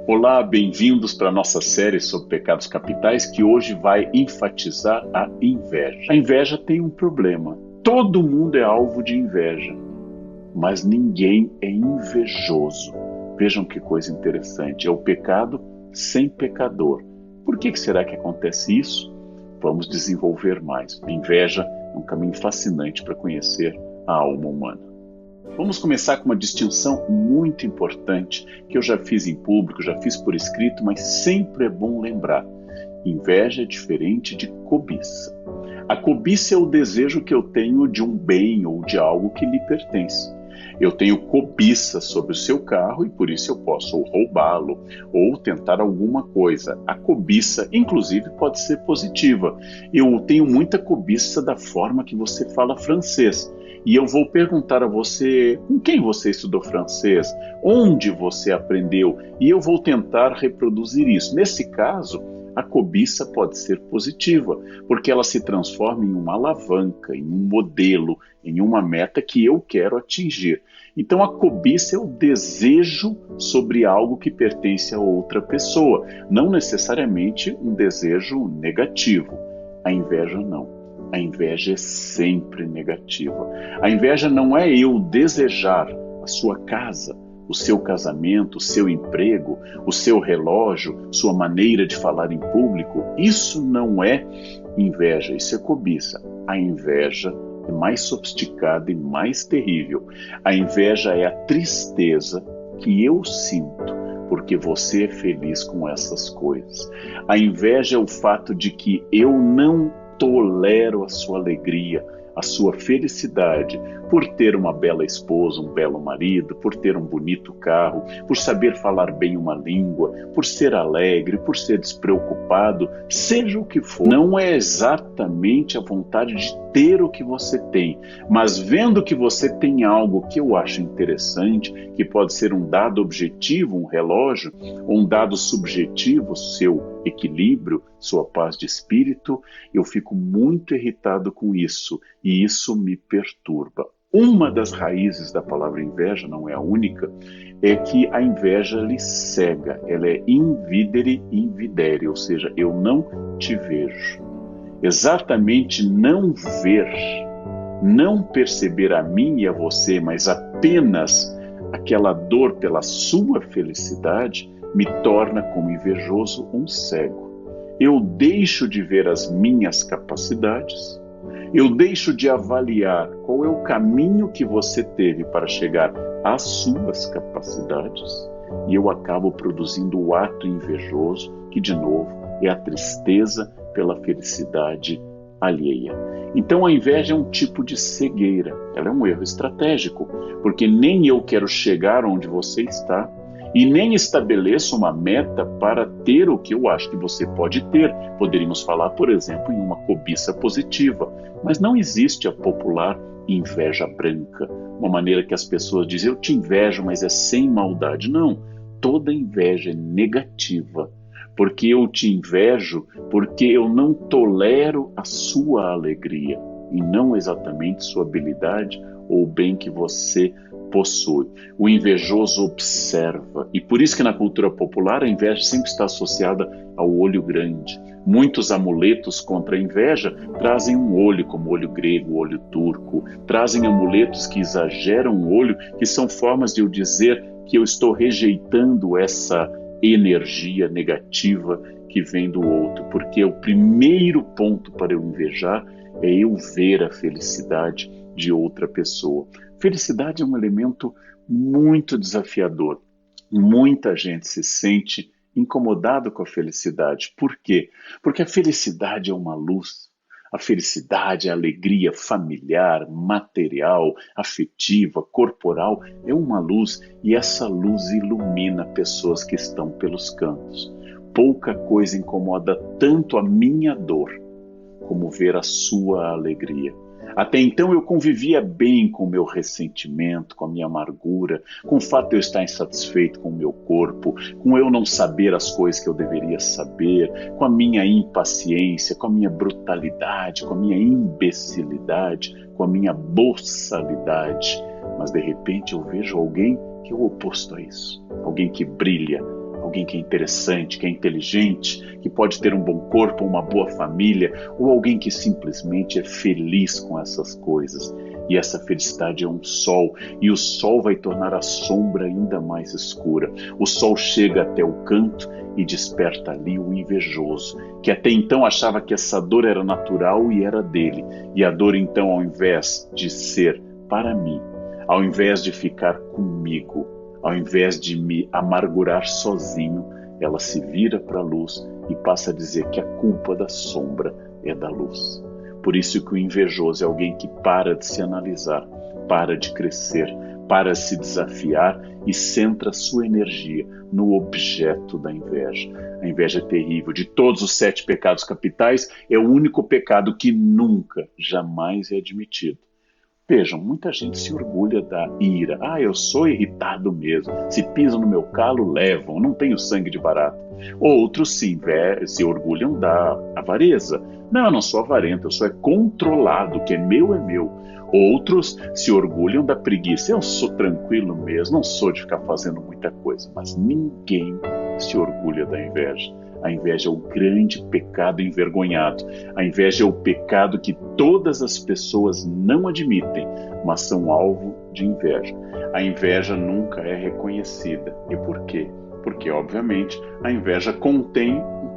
Olá, bem-vindos para a nossa série sobre pecados capitais, que hoje vai enfatizar a inveja. A inveja tem um problema. Todo mundo é alvo de inveja, mas ninguém é invejoso. Vejam que coisa interessante. É o pecado sem pecador. Por que será que acontece isso? Vamos desenvolver mais. A inveja é um caminho fascinante para conhecer a alma humana. Vamos começar com uma distinção muito importante que eu já fiz em público, já fiz por escrito, mas sempre é bom lembrar. Inveja é diferente de cobiça. A cobiça é o desejo que eu tenho de um bem ou de algo que lhe pertence. Eu tenho cobiça sobre o seu carro e por isso eu posso ou roubá-lo ou tentar alguma coisa. A cobiça, inclusive, pode ser positiva. Eu tenho muita cobiça da forma que você fala francês. E eu vou perguntar a você com quem você estudou francês, onde você aprendeu, e eu vou tentar reproduzir isso. Nesse caso, a cobiça pode ser positiva, porque ela se transforma em uma alavanca, em um modelo, em uma meta que eu quero atingir. Então a cobiça é o desejo sobre algo que pertence a outra pessoa, não necessariamente um desejo negativo. A inveja não. A inveja é sempre negativa. A inveja não é eu desejar a sua casa, o seu casamento, o seu emprego, o seu relógio, sua maneira de falar em público. Isso não é inveja, isso é cobiça. A inveja é mais sofisticada e mais terrível. A inveja é a tristeza que eu sinto porque você é feliz com essas coisas. A inveja é o fato de que eu não tolero a sua alegria, a sua felicidade, por ter uma bela esposa, um belo marido, por ter um bonito carro, por saber falar bem uma língua, por ser alegre, por ser despreocupado, seja o que for. Não é exatamente a vontade de ter o que você tem, mas vendo que você tem algo que eu acho interessante, que pode ser um dado objetivo, um relógio, ou um dado subjetivo, seu equilíbrio, sua paz de espírito, eu fico muito irritado com isso e isso me perturba. Uma das raízes da palavra inveja, não é a única, é que a inveja lhe cega, ela é invidere invidere, ou seja, eu não te vejo. Exatamente não ver, não perceber a mim e a você, mas apenas aquela dor pela sua felicidade, me torna como invejoso um cego. Eu deixo de ver as minhas capacidades, eu deixo de avaliar qual é o caminho que você teve para chegar às suas capacidades e eu acabo produzindo o ato invejoso, que de novo é a tristeza pela felicidade alheia. Então a inveja é um tipo de cegueira, ela é um erro estratégico, porque nem eu quero chegar onde você está, e nem estabeleço uma meta para ter o que eu acho que você pode ter. Poderíamos falar, por exemplo, em uma cobiça positiva, mas não existe a popular inveja branca, uma maneira que as pessoas dizem, eu te invejo, mas é sem maldade. Não, toda inveja é negativa, porque eu te invejo porque eu não tolero a sua alegria, e não exatamente sua habilidade ou o bem que você possui. O invejoso observa, e por isso que na cultura popular a inveja sempre está associada ao olho grande. Muitos amuletos contra a inveja trazem um olho, como o olho grego, o olho turco, trazem amuletos que exageram o olho, que são formas de eu dizer que eu estou rejeitando essa energia negativa que vem do outro, porque o primeiro ponto para eu invejar é eu ver a felicidade de outra pessoa. Felicidade é um elemento muito desafiador. Muita gente se sente incomodado com a felicidade. Por quê? Porque a felicidade é uma luz. A felicidade, a alegria familiar, material, afetiva, corporal, é uma luz e essa luz ilumina pessoas que estão pelos cantos. Pouca coisa incomoda tanto a minha dor como ver a sua alegria. Até então eu convivia bem com o meu ressentimento, com a minha amargura, com o fato de eu estar insatisfeito com o meu corpo, com eu não saber as coisas que eu deveria saber, com a minha impaciência, com a minha brutalidade, com a minha imbecilidade, com a minha boçalidade. Mas de repente eu vejo alguém que é o oposto a isso, alguém que brilha, alguém que é interessante, que é inteligente, que pode ter um bom corpo, uma boa família, ou alguém que simplesmente é feliz com essas coisas. E essa felicidade é um sol, e o sol vai tornar a sombra ainda mais escura. O sol chega até o canto e desperta ali o invejoso, que até então achava que essa dor era natural e era dele. E a dor então, ao invés de ser para mim, ao invés de ficar comigo, ao invés de me amargurar sozinho, ela se vira para a luz e passa a dizer que a culpa da sombra é da luz. Por isso que o invejoso é alguém que para de se analisar, para de crescer, para de se desafiar e centra sua energia no objeto da inveja. A inveja é terrível. De todos os 7 pecados capitais, é o único pecado que nunca, jamais é admitido. Vejam, muita gente se orgulha da ira. Ah, eu sou irritado mesmo. Se pisam no meu calo, levam. Não tenho sangue de barata. Outros se orgulham da avareza. Não, eu não sou avarento, eu sou controlado. O que é meu. Outros se orgulham da preguiça. Eu sou tranquilo mesmo, não sou de ficar fazendo muita coisa. Mas ninguém se orgulha da inveja. A inveja é o grande pecado envergonhado. A inveja é o pecado que todas as pessoas não admitem, mas são alvo de inveja. A inveja nunca é reconhecida. E por quê? Porque, obviamente, a inveja contém um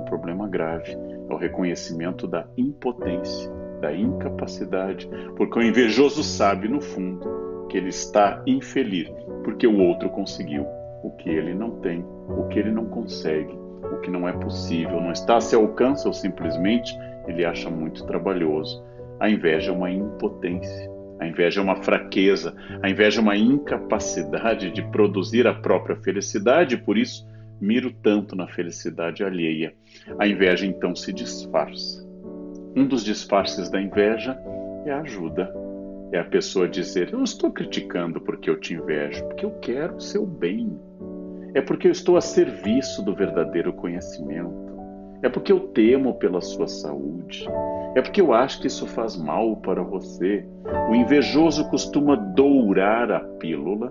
problema grave. É o reconhecimento da impotência, da incapacidade. Porque o invejoso sabe, no fundo, que ele está infeliz, porque o outro conseguiu o que ele não tem, o que ele não consegue, o que não é possível, não está a seu alcance ou simplesmente ele acha muito trabalhoso. A inveja é uma impotência, a inveja é uma fraqueza, a inveja é uma incapacidade de produzir a própria felicidade, e por isso miro tanto na felicidade alheia. A inveja então se disfarça. Um dos disfarces da inveja é a ajuda. É a pessoa dizer, eu não estou criticando porque eu te invejo, porque eu quero o seu bem. É porque eu estou a serviço do verdadeiro conhecimento. É porque eu temo pela sua saúde. É porque eu acho que isso faz mal para você. O invejoso costuma dourar a pílula,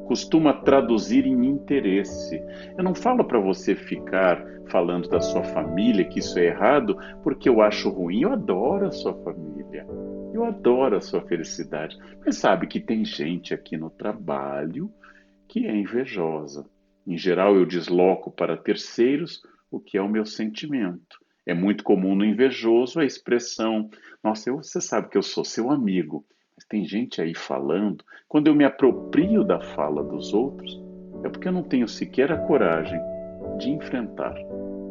costuma traduzir em interesse. Eu não falo para você ficar falando da sua família, que isso é errado, porque eu acho ruim. Eu adoro a sua família. Eu adoro a sua felicidade. Mas sabe que tem gente aqui no trabalho que é invejosa. Em geral, eu desloco para terceiros o que é o meu sentimento. É muito comum no invejoso a expressão: nossa, você sabe que eu sou seu amigo, mas tem gente aí falando. Quando eu me aproprio da fala dos outros, é porque eu não tenho sequer a coragem de enfrentar,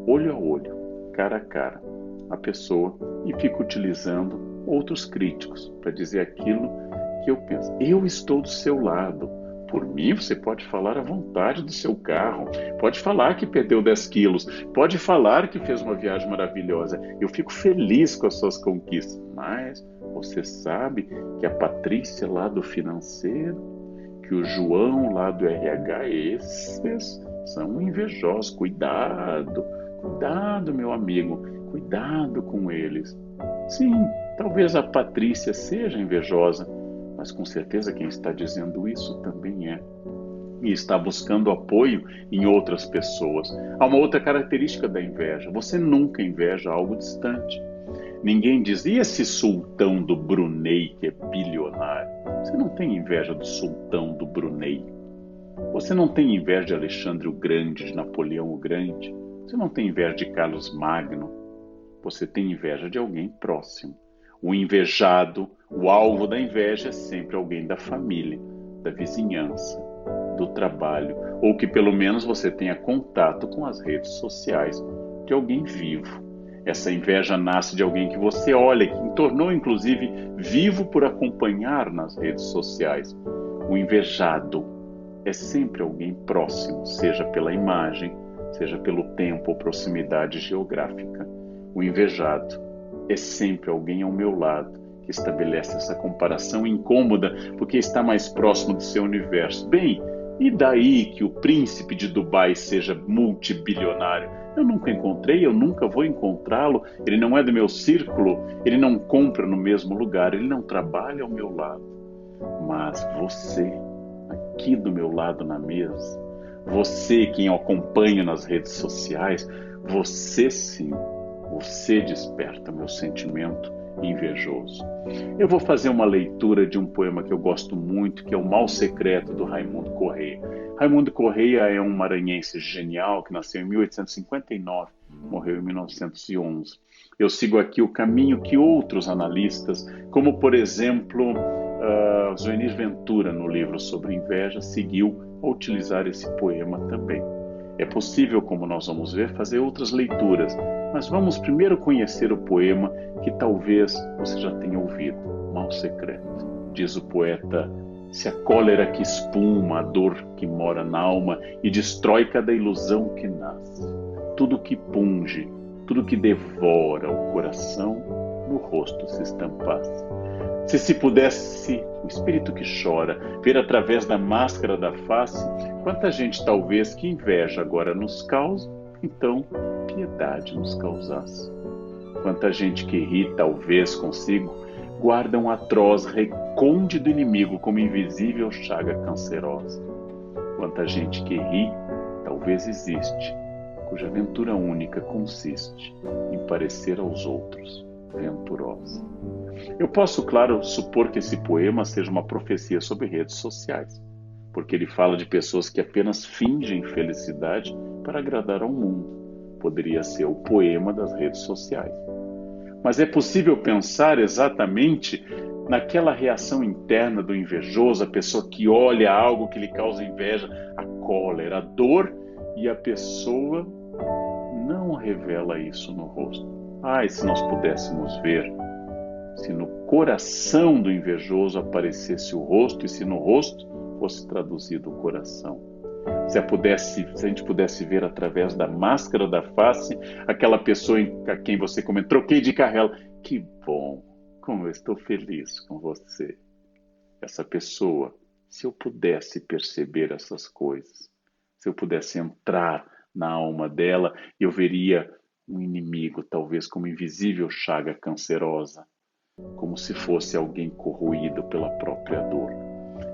olho a olho, cara a cara, a pessoa e fico utilizando outros críticos para dizer aquilo que eu penso. Eu estou do seu lado. Por mim, você pode falar à vontade do seu carro, pode falar que perdeu 10 quilos, pode falar que fez uma viagem maravilhosa. Eu fico feliz com as suas conquistas, mas você sabe que a Patrícia lá do financeiro, que o João lá do RH, esses são invejosos. Cuidado, cuidado, meu amigo, cuidado com eles. Sim, talvez a Patrícia seja invejosa, mas com certeza quem está dizendo isso também é. E está buscando apoio em outras pessoas. Há uma outra característica da inveja: você nunca inveja algo distante. Ninguém diz, e esse sultão do Brunei que é bilionário? Você não tem inveja do sultão do Brunei. Você não tem inveja de Alexandre o Grande, de Napoleão o Grande. Você não tem inveja de Carlos Magno. Você tem inveja de alguém próximo. O invejado, o alvo da inveja é sempre alguém da família, da vizinhança, do trabalho, ou que pelo menos você tenha contato com as redes sociais de alguém vivo. Essa inveja nasce de alguém que você olha, que tornou inclusive vivo por acompanhar nas redes sociais. O invejado é sempre alguém próximo, seja pela imagem, seja pelo tempo ou proximidade geográfica. O invejado é sempre alguém ao meu lado que estabelece essa comparação incômoda porque está mais próximo do seu universo. Bem, e daí que o príncipe de Dubai seja multibilionário? Eu nunca encontrei, eu nunca vou encontrá-lo, ele não é do meu círculo, ele não compra no mesmo lugar, ele não trabalha ao meu lado. Mas você, aqui do meu lado na mesa, Você, quem eu acompanho nas redes sociais, você sim, você desperta meu sentimento invejoso. Eu vou fazer uma leitura de um poema que eu gosto muito, que é O Mal Secreto, do Raimundo Correia. Raimundo Correia é um maranhense genial que nasceu em 1859, morreu em 1911. Eu sigo aqui o caminho que outros analistas, como por exemplo Zuenir Ventura, no livro sobre inveja, seguiu a utilizar esse poema também. É possível, como nós vamos ver, fazer outras leituras, mas vamos primeiro conhecer o poema que talvez você já tenha ouvido, Mal Secreto. Diz o poeta: se a cólera que espuma, a dor que mora na alma e destrói cada ilusão que nasce, tudo que punge, tudo que devora o coração, no rosto se estampasse. Se pudesse o espírito que chora ver através da máscara da face, quanta gente talvez que inveja agora nos causa, então piedade nos causasse. Quanta gente que ri talvez consigo guarda um atroz recôndito inimigo como invisível chaga cancerosa. Quanta gente que ri talvez existe, cuja aventura única consiste em parecer aos outros venturosa. Eu posso, claro, supor que esse poema seja uma profecia sobre redes sociais, porque ele fala de pessoas que apenas fingem felicidade para agradar ao mundo. Poderia ser o poema das redes sociais. Mas é possível pensar exatamente naquela reação interna do invejoso, a pessoa que olha algo que lhe causa inveja, a cólera, a dor, e a pessoa não revela isso no rosto. Ai, se nós pudéssemos ver, se no coração do invejoso aparecesse o rosto e se no rosto fosse traduzido o coração. Se a gente pudesse ver através da máscara da face aquela pessoa a quem você comentou, troquei de carrela. Que bom, como eu estou feliz com você. Essa pessoa, se eu pudesse perceber essas coisas, se eu pudesse entrar na alma dela, eu veria um inimigo, talvez como invisível chaga cancerosa, como se fosse alguém corroído pela própria dor.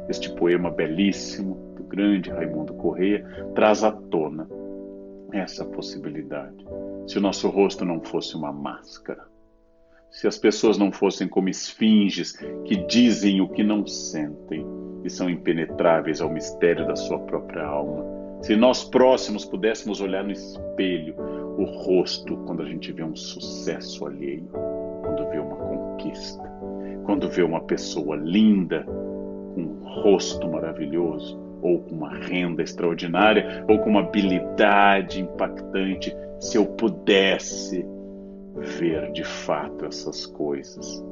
Este poema belíssimo, do grande Raimundo Correia, traz à tona essa possibilidade. Se o nosso rosto não fosse uma máscara, se as pessoas não fossem como esfinges que dizem o que não sentem e são impenetráveis ao mistério da sua própria alma, se nós próximos pudéssemos olhar no espelho o rosto quando a gente vê um sucesso alheio, quando vê uma conquista, quando vê uma pessoa linda, com um rosto maravilhoso, ou com uma renda extraordinária, ou com uma habilidade impactante, se eu pudesse ver de fato essas coisas,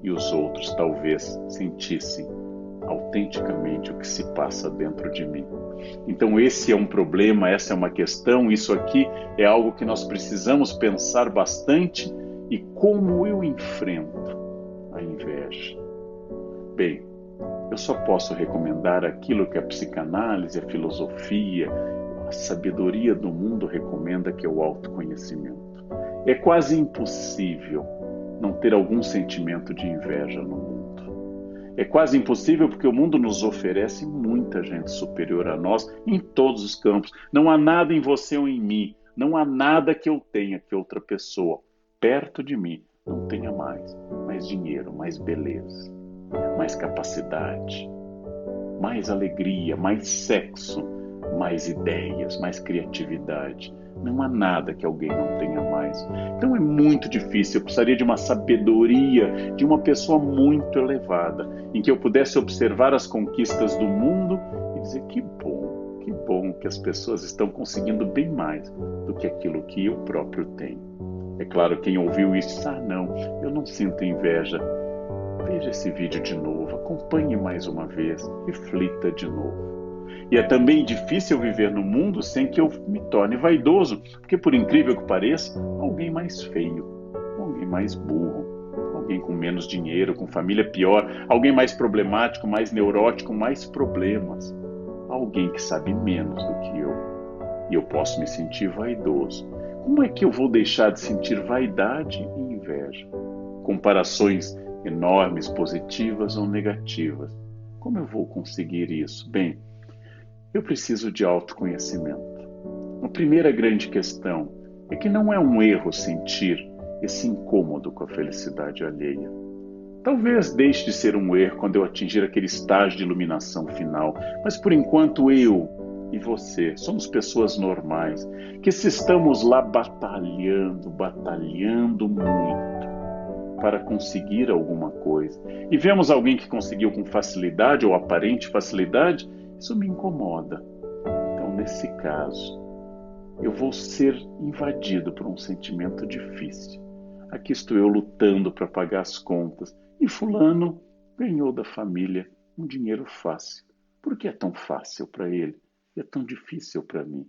e os outros talvez sentissem autenticamente o que se passa dentro de mim. Então esse é um problema, essa é uma questão, isso aqui é algo que nós precisamos pensar bastante. E como eu enfrento a inveja? Bem, eu só posso recomendar aquilo que a psicanálise, a filosofia, a sabedoria do mundo recomenda, que é o autoconhecimento. É quase impossível não ter algum sentimento de inveja no mundo. É quase impossível porque o mundo nos oferece muita gente superior a nós em todos os campos. Não há nada em você ou em mim, não há nada que eu tenha que outra pessoa perto de mim não tenha mais dinheiro, mais beleza, mais capacidade, mais alegria, mais sexo, mais ideias, mais criatividade. Não há nada que alguém não tenha mais. Então é muito difícil, eu precisaria de uma sabedoria, de uma pessoa muito elevada, em que eu pudesse observar as conquistas do mundo e dizer que bom que as pessoas estão conseguindo bem mais do que aquilo que eu próprio tenho. É claro, quem ouviu isso diz, não, eu não sinto inveja. Veja esse vídeo de novo, acompanhe mais uma vez, reflita de novo. E é também difícil viver no mundo sem que eu me torne vaidoso, porque por incrível que pareça, alguém mais feio, alguém mais burro, alguém com menos dinheiro, com família pior, alguém mais problemático, mais neurótico, mais problemas, alguém que sabe menos do que eu. E eu posso me sentir vaidoso. Como é que eu vou deixar de sentir vaidade e inveja? Comparações enormes, positivas ou negativas. Como eu vou conseguir isso? Bem, Eu preciso de autoconhecimento. A primeira grande questão é que não é um erro sentir esse incômodo com a felicidade alheia. Talvez deixe de ser um erro quando eu atingir aquele estágio de iluminação final, mas por enquanto eu e você somos pessoas normais, que se estamos lá batalhando muito para conseguir alguma coisa, e vemos alguém que conseguiu com facilidade ou aparente facilidade, isso me incomoda. Então, nesse caso, eu vou ser invadido por um sentimento difícil. Aqui estou eu lutando para pagar as contas e fulano ganhou da família um dinheiro fácil. Por que é tão fácil para ele e é tão difícil para mim?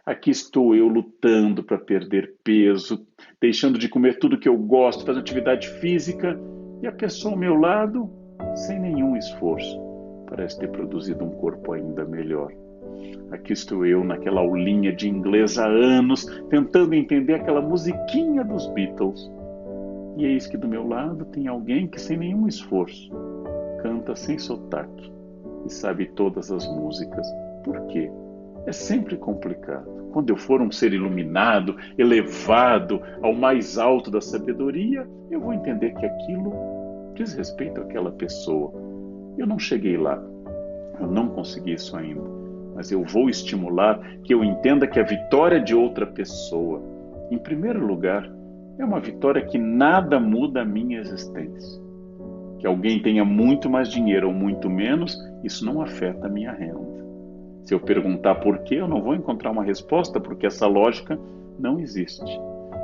Aqui estou eu lutando para perder peso, deixando de comer tudo que eu gosto, fazendo atividade física e a pessoa ao meu lado, sem nenhum esforço, parece ter produzido um corpo ainda melhor. Aqui estou eu naquela aulinha de inglês há anos, tentando entender aquela musiquinha dos Beatles. E eis que do meu lado tem alguém que, sem nenhum esforço, canta sem sotaque e sabe todas as músicas. Por quê? É sempre complicado. Quando eu for um ser iluminado, elevado ao mais alto da sabedoria, eu vou entender que aquilo diz respeito àquela pessoa. Eu não cheguei lá, eu não consegui isso ainda, mas eu vou estimular que eu entenda que a vitória de outra pessoa, em primeiro lugar, é uma vitória que nada muda a minha existência. Que alguém tenha muito mais dinheiro ou muito menos, isso não afeta a minha renda. Se eu perguntar por quê, eu não vou encontrar uma resposta, porque essa lógica não existe.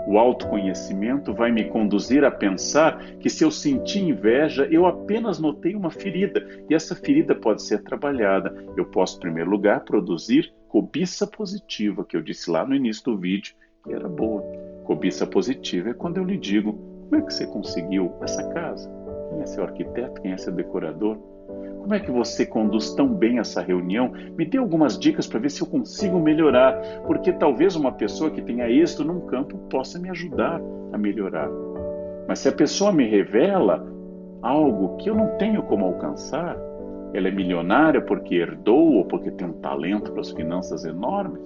O autoconhecimento vai me conduzir a pensar que se eu sentir inveja, eu apenas notei uma ferida, e essa ferida pode ser trabalhada. Eu posso, em primeiro lugar, produzir cobiça positiva, que eu disse lá no início do vídeo, que era boa. Cobiça positiva é quando eu lhe digo, como é que você conseguiu essa casa? Quem é seu arquiteto? Quem é seu decorador? Como é que você conduz tão bem essa reunião? Me dê algumas dicas para ver se eu consigo melhorar, porque talvez uma pessoa que tenha êxito num campo possa me ajudar a melhorar. Mas se a pessoa me revela algo que eu não tenho como alcançar, ela é milionária porque herdou ou porque tem um talento para as finanças enormes,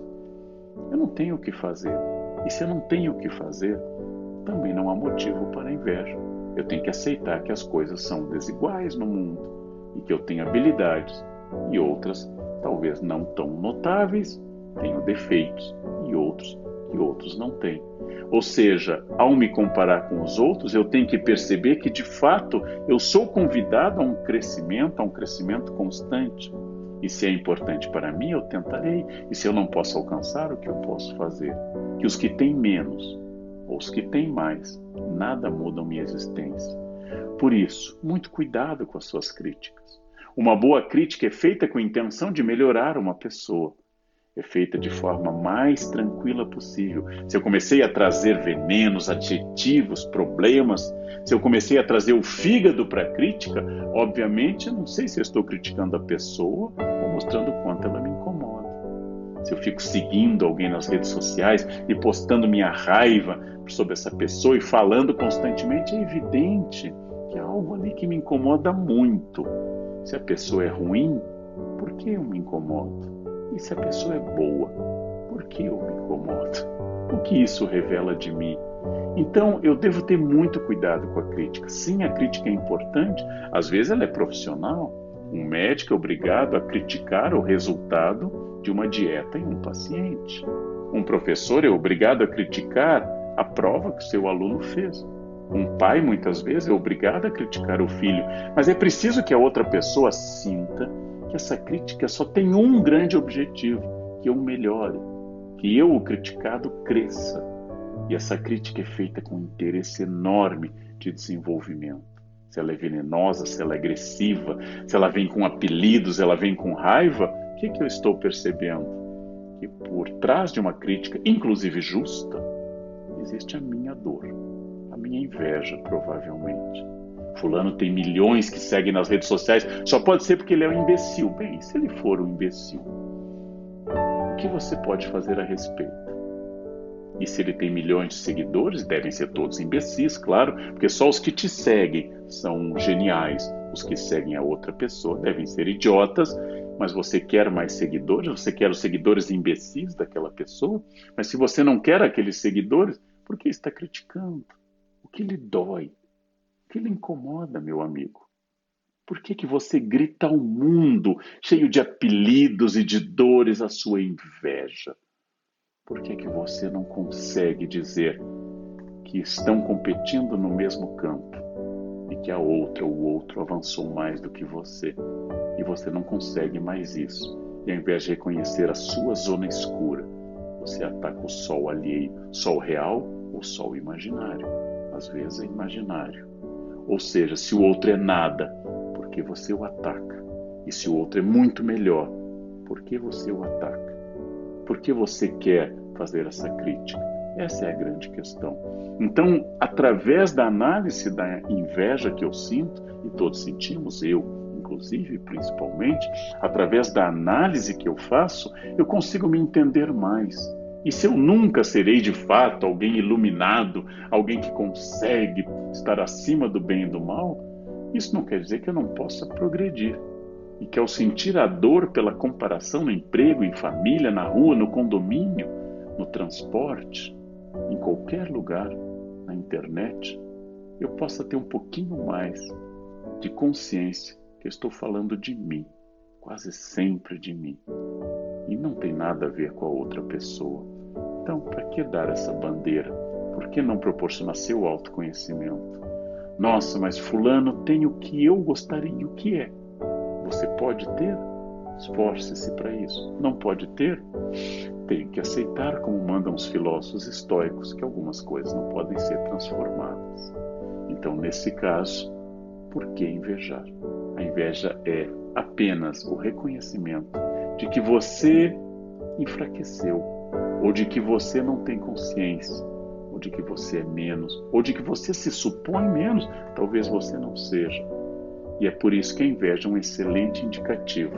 eu não tenho o que fazer. E se eu não tenho o que fazer, também não há motivo para a inveja. Eu tenho que aceitar que as coisas são desiguais no mundo e que eu tenho habilidades e outras, talvez não tão notáveis, tenho defeitos e outros não têm. Ou seja, ao me comparar com os outros, eu tenho que perceber que, de fato, eu sou convidado a um crescimento constante. E se é importante para mim, eu tentarei. E se eu não posso alcançar, o que eu posso fazer? Que os que têm menos ou os que têm mais, nada mudam minha existência. Por isso, muito cuidado com as suas críticas. Uma boa crítica é feita com a intenção de melhorar uma pessoa. É feita de forma mais tranquila possível. Se eu comecei a trazer venenos, adjetivos, problemas, se eu comecei a trazer o fígado para a crítica, obviamente eu não sei se eu estou criticando a pessoa ou mostrando o quanto ela me incomoda. Se eu fico seguindo alguém nas redes sociais e postando minha raiva sobre essa pessoa e falando constantemente, é evidente que há algo ali que me incomoda muito. Se a pessoa é ruim, por que eu me incomodo? E se a pessoa é boa, por que eu me incomodo? O que isso revela de mim? Então, eu devo ter muito cuidado com a crítica. Sim, a crítica é importante, às vezes ela é profissional. Um médico é obrigado a criticar o resultado de uma dieta em um paciente. Um professor é obrigado a criticar a prova que o seu aluno fez. Um pai, muitas vezes, é obrigado a criticar o filho, mas é preciso que a outra pessoa sinta que essa crítica só tem um grande objetivo, que eu melhore, que eu, o criticado, cresça. E essa crítica é feita com um interesse enorme de desenvolvimento. Se ela é venenosa, se ela é agressiva, se ela vem com apelidos, se ela vem com raiva, o que eu estou percebendo? Que por trás de uma crítica, inclusive justa, existe a minha dor, a minha inveja, provavelmente. Fulano tem milhões que seguem nas redes sociais, só pode ser porque ele é um imbecil. Bem, se ele for um imbecil, o que você pode fazer a respeito? E se ele tem milhões de seguidores, devem ser todos imbecis, claro, porque só os que te seguem são geniais, Os que seguem a outra pessoa devem ser idiotas, mas você quer mais seguidores? Você quer os seguidores imbecis daquela pessoa? Mas se você não quer aqueles seguidores, por que está criticando? O que lhe dói? O que lhe incomoda, meu amigo? Por que que você grita ao mundo, cheio de apelidos e de dores, a sua inveja? Por que que você não consegue dizer que estão competindo no mesmo campo e que a outra ou o outro avançou mais do que você e você não consegue mais isso? E ao invés de reconhecer a sua zona escura, você ataca o sol alheio, sol real ou sol imaginário. Às vezes é imaginário. Ou seja, se o outro é nada, por que você o ataca? E se o outro é muito melhor, por que você o ataca? Por que você quer fazer essa crítica? Essa é a grande questão. Então, através da análise da inveja que eu sinto, e todos sentimos, eu inclusive, principalmente, através da análise que eu faço, eu consigo me entender mais. E se eu nunca serei de fato alguém iluminado, alguém que consegue estar acima do bem e do mal, isso não quer dizer que eu não possa progredir. E que ao sentir a dor pela comparação no emprego, em família, na rua, no condomínio, no transporte, em qualquer lugar, na internet, eu possa ter um pouquinho mais de consciência que eu estou falando de mim, quase sempre de mim. E não tem nada a ver com a outra pessoa. Então, para que dar essa bandeira? Por que não proporcionar seu autoconhecimento? Nossa, mas fulano tem o que eu gostaria, o que é? Você pode ter? Esforce-se para isso. Não pode ter? Tem que aceitar, como mandam os filósofos estoicos, que algumas coisas não podem ser transformadas. Então, nesse caso, por que invejar? A inveja é apenas o reconhecimento de que você enfraqueceu, ou de que você não tem consciência, ou de que você é menos, ou de que você se supõe menos, talvez você não seja. E é por isso que a inveja é um excelente indicativo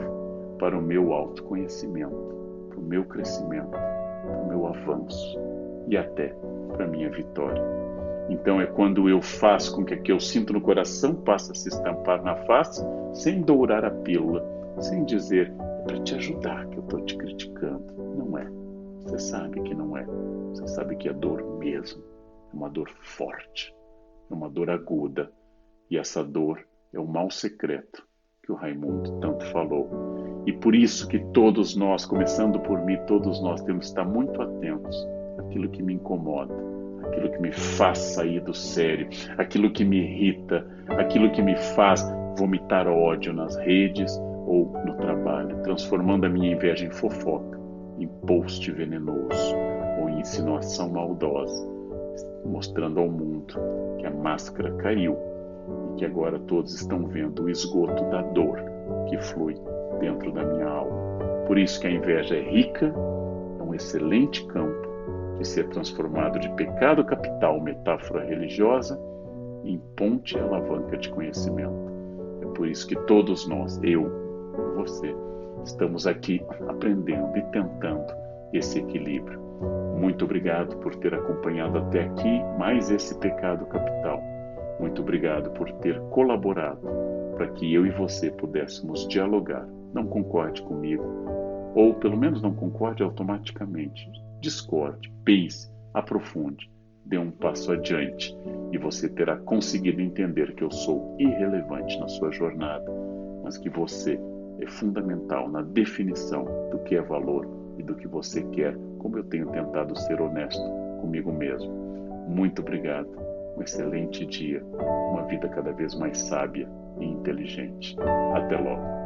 para o meu autoconhecimento, para o meu crescimento, para o meu avanço e até para a minha vitória. Então é quando eu faço com que o que eu sinto no coração passe a se estampar na face, sem dourar a pílula, sem dizer, é para te ajudar que eu estou te criticando. Não é. Você sabe que não é. Você sabe que é dor mesmo. É uma dor forte, é uma dor aguda. E essa dor é o mal secreto que o Raimundo tanto falou. E por isso que todos nós, começando por mim, todos nós temos que estar muito atentos àquilo que me incomoda, aquilo que me faz sair do sério, aquilo que me irrita, aquilo que me faz vomitar ódio nas redes ou no trabalho, transformando a minha inveja em fofoca, em post venenoso ou em insinuação maldosa, mostrando ao mundo que a máscara caiu e que agora todos estão vendo o esgoto da dor que flui dentro da minha alma. Por isso que a inveja é rica, é um excelente campo de ser transformado de pecado capital, metáfora religiosa, em ponte e alavanca de conhecimento. É por isso que todos nós, eu, você, estamos aqui aprendendo e tentando esse equilíbrio. Muito obrigado por ter acompanhado até aqui mais esse pecado capital. Muito obrigado por ter colaborado para que eu e você pudéssemos dialogar. Não concorde comigo, ou pelo menos não concorde automaticamente. Discorde, pense, aprofunde, dê um passo adiante e você terá conseguido entender que eu sou irrelevante na sua jornada, mas que você é fundamental na definição do que é valor e do que você quer, como eu tenho tentado ser honesto comigo mesmo. Muito obrigado, um excelente dia, uma vida cada vez mais sábia e inteligente. Até logo.